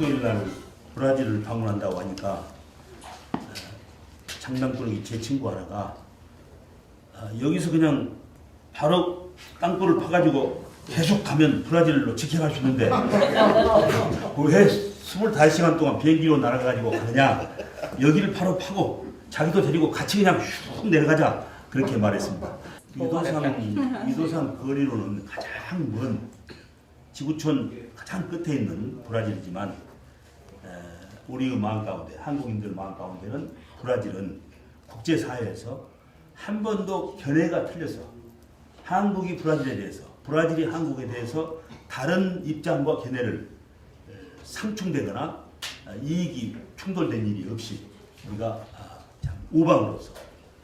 목요일 날 브라질을 방문한다고 하니까 장난꾸러기 제 친구 하나가 여기서 그냥 바로 땅굴을 파가지고 계속 가면 브라질로 직행할 수 있는데 왜 25시간 동안 비행기로 날아가지고 가느냐, 여기를 바로 파고 자기도 데리고 같이 그냥 슉 내려가자, 그렇게 말했습니다. 미도산 거리로는 가장 먼 지구촌 가장 끝에 있는 브라질이지만 우리의 마음 가운데, 한국인들 마음 가운데는 브라질은 국제사회에서 한 번도 견해가 틀려서 한국이 브라질에 대해서, 브라질이 한국에 대해서 다른 입장과 견해를 상충되거나 이익이 충돌된 일이 없이 우리가 참 우방으로서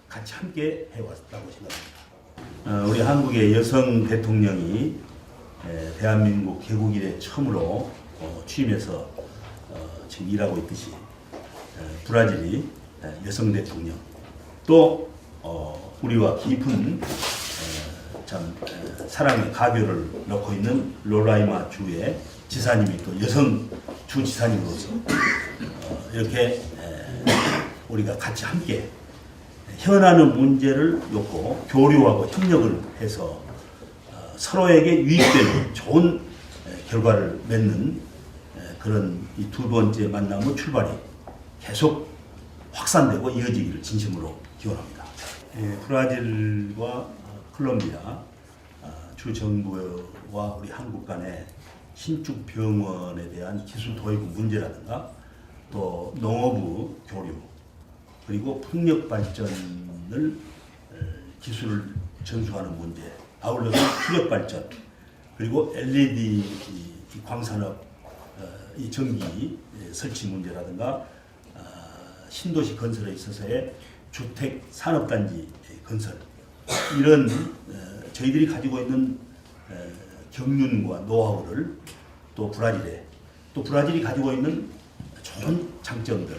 같이 함께 해왔다고 생각합니다. 우리 한국의 여성 대통령이 대한민국 개국 이래 처음으로 취임해서 지금 일하고 있듯이 브라질이 여성 대통령, 또 우리와 깊은 참 사랑의 가교를 넣고 있는 로라이마 주의 지사님이 또 여성 주 지사님으로서 이렇게 우리가 같이 함께 현안의 문제를 놓고 교류하고 협력을 해서 서로에게 유익되는 좋은 결과를 맺는 그런 이 두 번째 만남의 출발이 계속 확산되고 이어지기를 진심으로 기원합니다. 브라질과 콜롬비아 주 정부와 우리 한국 간의 신축 병원에 대한 기술 도입 문제라든가, 또 농업의 교류, 그리고 풍력 발전을 기술을 전수하는 문제, 아울러서 수력 발전, 그리고 LED 광산업 이 전기 설치 문제라든가, 신도시 건설에 있어서의 주택 산업단지 건설, 이런 저희들이 가지고 있는 경륜과 노하우를 또 브라질에, 또 브라질이 가지고 있는 좋은 장점들,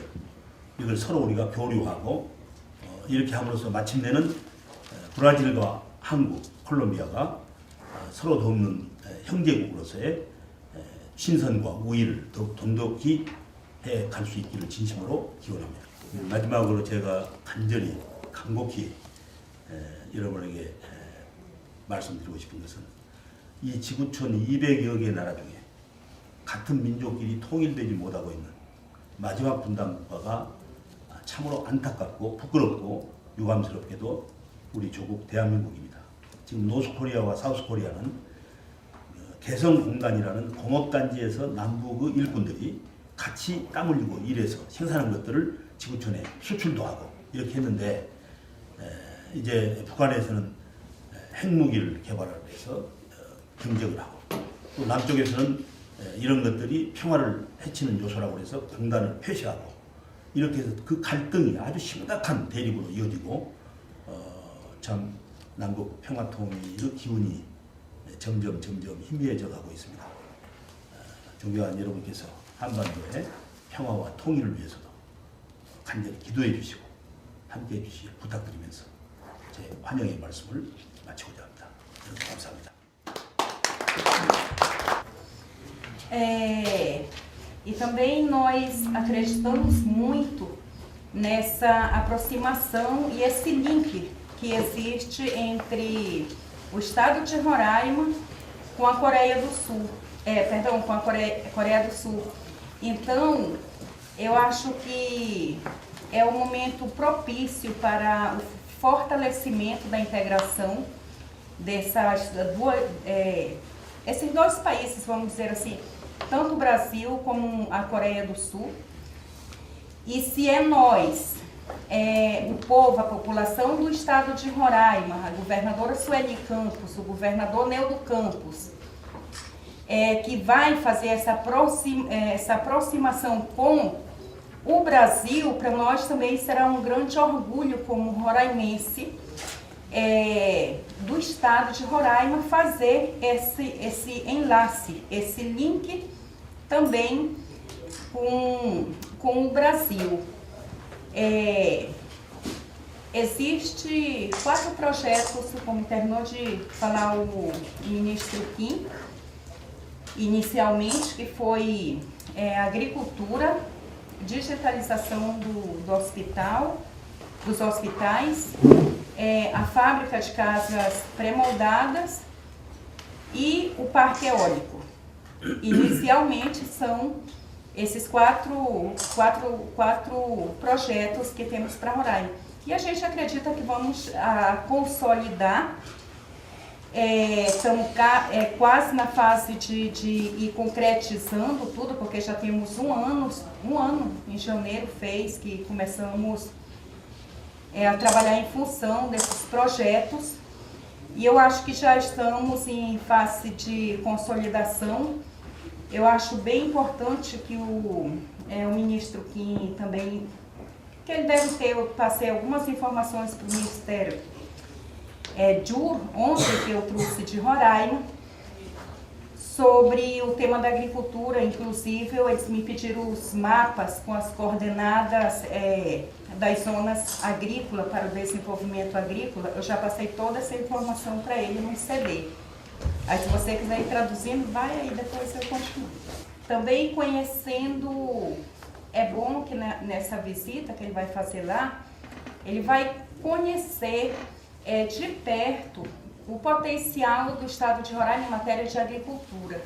이걸 서로 우리가 교류하고 이렇게 함으로써 마침내는 브라질과 한국, 콜롬비아가 서로 돕는 형제국으로서의 신선과 우위를 더욱 돈독히 해 갈 수 있기를 진심으로 기원합니다. 마지막으로 제가 간절히 간곡히 여러분에게 말씀드리고 싶은 것은, 이 지구촌 200여 개 나라 중에 같은 민족끼리 통일되지 못하고 있는 마지막 분단 국가가 참으로 안타깝고 부끄럽고 유감스럽게도 우리 조국 대한민국입니다. 지금 노스코리아와 사우스코리아는 개성공단이라는 공업단지에서 남북의 일꾼들이 같이 땀 흘리고 일해서 생산한 것들을 지구촌에 수출도 하고 이렇게 했는데, 이제 북한에서는 핵무기를 개발을 해서 경쟁을 하고, 또 남쪽에서는 이런 것들이 평화를 해치는 요소라고 해서 공단을 폐쇄하고, 이렇게 해서 그 갈등이 아주 심각한 대립으로 이어지고, 참 남북 평화통일의 기운이 점점 희미해져 가고 있습니다. 존경하는 여러분께서 한반도의 평화와 통일을 위해서도 간절히 기도해 주시고 함께해 주시길 부탁드리면서 제 환영의 말씀을 마치고자 합니다. 여러분 감사합니다. E também nós acreditamos muito nessa aproximação e esse link que existe entre o estado de Roraima com a Coreia do Sul, com a Coreia do Sul. Então, eu acho que é um momento propício para o fortalecimento da integração esses dois países, vamos dizer assim, tanto o Brasil como a Coreia do Sul. E se é nós, o povo, a população do estado de Roraima, a governadora Sueli Campos, o governador Neudo Campos, que vai fazer essa aproximação com o Brasil, para nós também será um grande orgulho como roraimense do estado de Roraima fazer esse enlace, esse link também com o Brasil. Existe 4 projetos, como terminou de falar o ministro Kim, inicialmente, que foi agricultura, digitalização dos hospitais, a fábrica de casas pré-moldadas e o parque eólico. Inicialmente são esses quatro projetos que temos para Roraima. E a gente acredita que vamos consolidar. Estamos quase na fase de ir concretizando tudo, porque já temos um ano em janeiro que começamos a trabalhar em função desses projetos. E eu acho que já estamos em fase de consolidação. Eu acho bem importante que o ministro Kim também, que ele deve ter, eu passei algumas informações para o Ministério ontem que eu trouxe de Roraima, sobre o tema da agricultura. Inclusive, eles me pediram os mapas com as coordenadas das zonas agrícolas para o desenvolvimento agrícola. Eu já passei toda essa informação para ele num CD. Aí, se você quiser ir traduzindo, vai aí, depois eu continuo. Também conhecendo, é bom que nessa visita que ele vai fazer lá, ele vai conhecer de perto o potencial do estado de Roraima em matéria de agricultura.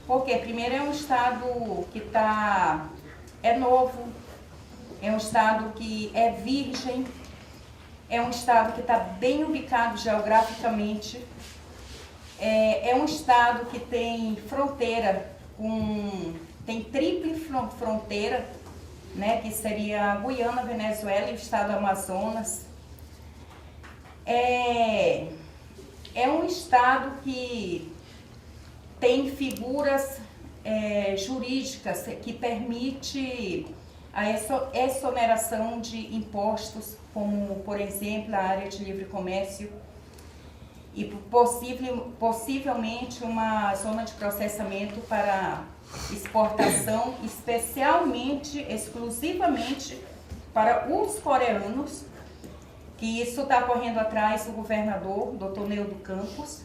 Porque, primeiro, é um estado que é novo, é um estado que é virgem, é um estado que está bem ubicado geograficamente, é um estado que tem fronteira tem tríplice fronteira, né, que seria a Guiana, Venezuela e o estado do Amazonas. É um estado que tem figuras jurídicas que permite a exoneração de impostos, como, por exemplo, a área de livre comércio e possivelmente uma zona de processamento para exportação, exclusivamente para os coreanos, que isso está correndo atrás do governador, Dr. Neudo Campos.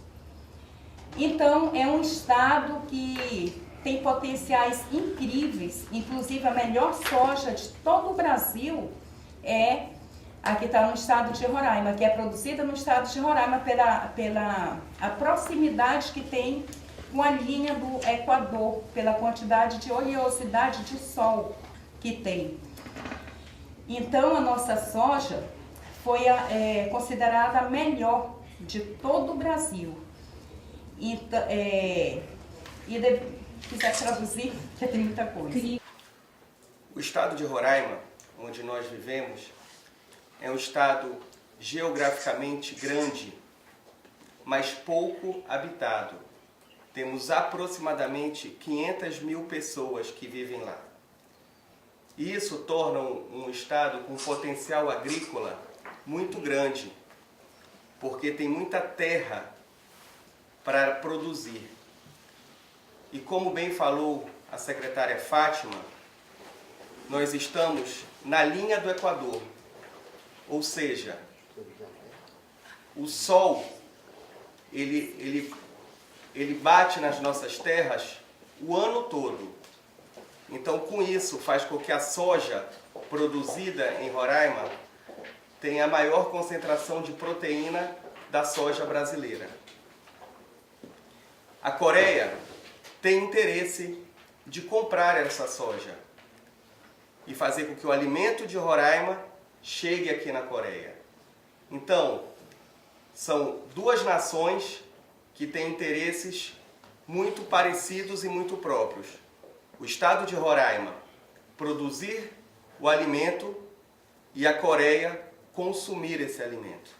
Então, é um estado que tem potenciais incríveis, inclusive a melhor soja de todo o Brasil a que está no estado de Roraima, que é produzida no estado de Roraima pela a proximidade que tem com a linha do Equador, pela quantidade de oleosidade de sol que tem. Então, a nossa soja foi considerada a melhor de todo o Brasil. Então, quiser traduzir, que tem muita coisa. O estado de Roraima, onde nós vivemos, é um estado geograficamente grande, mas pouco habitado. Temos aproximadamente 500 mil pessoas que vivem lá. E isso torna um estado com potencial agrícola muito grande, porque tem muita terra para produzir. E como bem falou a secretária Fátima, nós estamos na linha do Equador, ou seja, o sol ele bate nas nossas terras o ano todo. Então, com isso, faz com que a soja produzida em Roraima tenha a maior concentração de proteína da soja brasileira. A Coreia tem interesse de comprar essa soja e fazer com que o alimento de Roraima chegue aqui na Coreia. Então, são duas nações que têm interesses muito parecidos e muito próprios. O estado de Roraima produzir o alimento e a Coreia consumir esse alimento.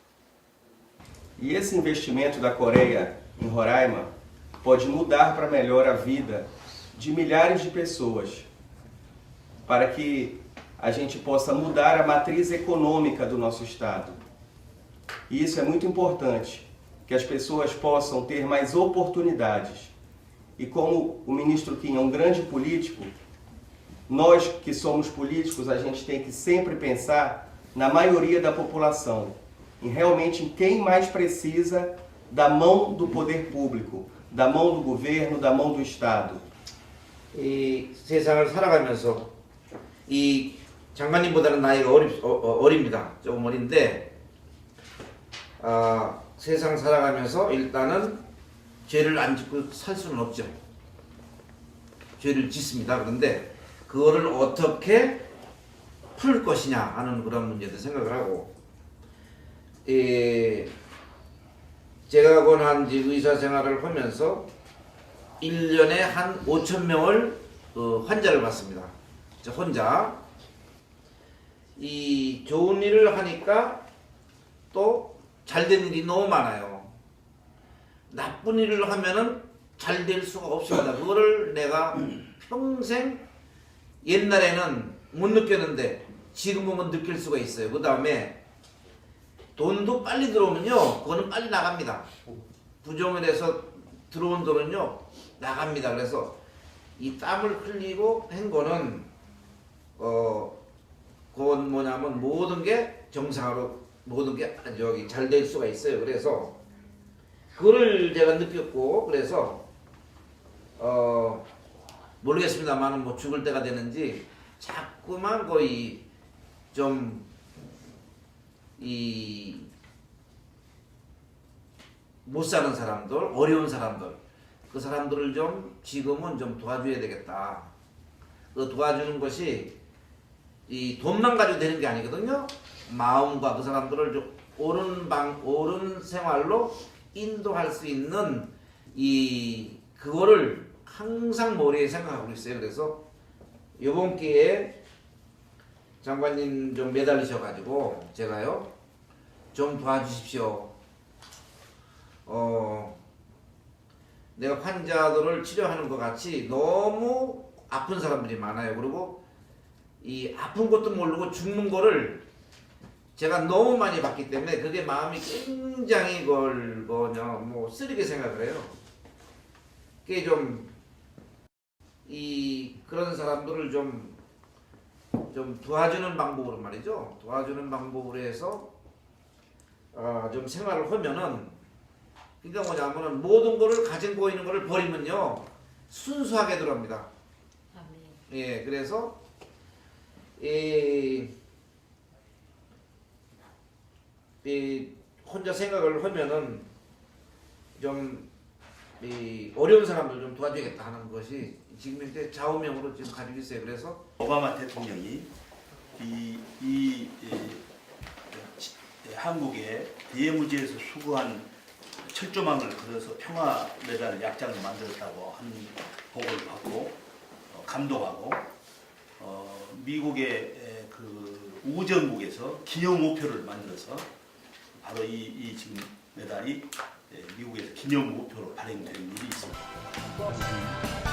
E esse investimento da Coreia em Roraima pode mudar para melhor a vida de milhares de pessoas, para que a gente possa mudar a matriz econômica do nosso estado. E isso é muito importante, que as pessoas possam ter mais oportunidades. E como o ministro Kim é um grande político, nós que somos políticos, a gente tem que sempre pensar na maioria da população, realmente em quem mais precisa da mão do poder público, da mão do governo, da mão do Estado. 이 세상을 살아가면서 이 장관님보다는 나이가 어립니다. 조금 어린데 세상 살아가면서 일단은 죄를 안 짓고 살 수는 없죠. 죄를 짓습니다. 그런데 그거를 어떻게 풀 것이냐 하는 그런 문제도 생각을 하고, 제가 권한 의사 생활을 하면서 1년에 한 5,000명을 환자를 봤습니다. 저 혼자. 이 좋은 일을 하니까 또 잘 되는 일이 너무 많아요. 나쁜 일을 하면은 잘 될 수가 없습니다. 그거를 내가 평생 옛날에는 못 느꼈는데 지금 보면 느낄 수가 있어요. 그 다음에 돈도 빨리 들어오면요, 그거는 빨리 나갑니다. 부정을 해서 들어온 돈은요, 나갑니다. 그래서 이 땀을 흘리고 한 거는 그건 뭐냐면 모든 게 정상으로 모든 게 저기 잘 될 수가 있어요. 그래서 그거를 제가 느꼈고, 그래서 모르겠습니다만은 뭐 죽을 때가 되는지 자꾸만 거의 좀 이 못 사는 사람들, 어려운 사람들, 그 사람들을 좀 지금은 좀 도와줘야 되겠다. 그 도와주는 것이 이 돈만 가지고 되는 게 아니거든요. 마음과 그 사람들을 좀 옳은 생활로 인도할 수 있는 그거를 항상 머리에 생각하고 있어요. 그래서 이번 기회에 장관님 좀 매달리셔가지고 제가요 좀 도와주십시오. 내가 환자들을 치료하는 것 같이 너무 아픈 사람들이 많아요. 그리고 이 아픈 것도 모르고 죽는 거를 제가 너무 많이 봤기 때문에 그게 마음이 굉장히 뭐 쓰리게 생각을 해요. 그게 좀 그런 사람들을 좀 도와주는 방법으로 말이죠. 도와주는 방법으로 해서 좀 생활을 하면은, 그러니까 뭐냐면은 모든 거를 가지고 있는 거를 버리면요 순수하게 들어갑니다. 예, 그래서 혼자 생각을 하면은 좀 어려운 사람들 좀 도와주겠다 하는 것이 지금 현재 좌우명으로 지금 가지고 있어요. 그래서 오바마 대통령이 한국의 대무지에서 수거한 철조망을 그려서 평화 메달 약장을 만들었다고 하는 보고를 받고 감동하고, 미국의 그 우정국에서 기념 우표를 만들어서 바로 이 지금 메달이 미국에서 기념 우표로 발행되는 일이 있습니다.